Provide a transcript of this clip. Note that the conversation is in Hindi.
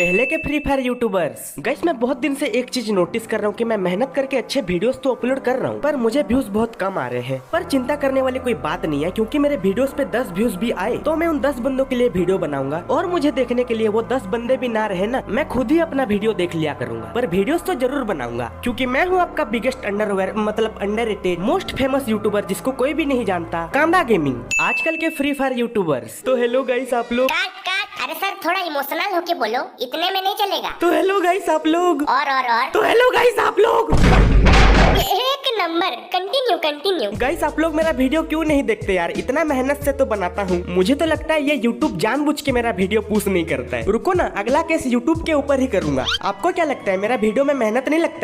पहले के फ्री फायर यूट्यूबर्स। गाइस मैं बहुत दिन से एक चीज नोटिस कर रहा हूँ कि मैं मेहनत करके अच्छे वीडियोस तो अपलोड कर रहा हूँ, पर मुझे व्यूज बहुत कम आ रहे हैं। पर चिंता करने वाली कोई बात नहीं है, क्योंकि मेरे वीडियोस पे 10 व्यूज भी आए तो मैं उन 10 बंदों के लिए वीडियो बनाऊंगा, और मुझे देखने के लिए वो 10 बंदे भी ना रहे ना, मैं खुद ही अपना वीडियो देख लिया करूंगा। पर वीडियोस तो जरूर बनाऊंगा, क्योंकि मैं हूँ आपका biggest underrated most famous YouTuber, जिसको कोई भी नहीं जानता, कांदा गेमिंग, आजकल के फ्री फायर यूट्यूबर्स। तो हेलो गाइस आप लोग। अरे सर थोड़ा इमोशनल होके बोलो, इतने में नहीं चलेगा। तो हेलो गाइस आप लोग। और तो हेलो गाइस आप लोग। एक नंबर। कंटिन्यू। गाइस आप लोग मेरा वीडियो क्यों नहीं देखते यार? इतना मेहनत से तो बनाता हूँ। मुझे तो लगता है ये यूट्यूब जानबूझ के मेरा वीडियो पुश नहीं करता है। रुको ना, अगला केस यूट्यूब के ऊपर ही करूंगा। आपको क्या लगता है, मेरा वीडियो में मेहनत नहीं लगता है?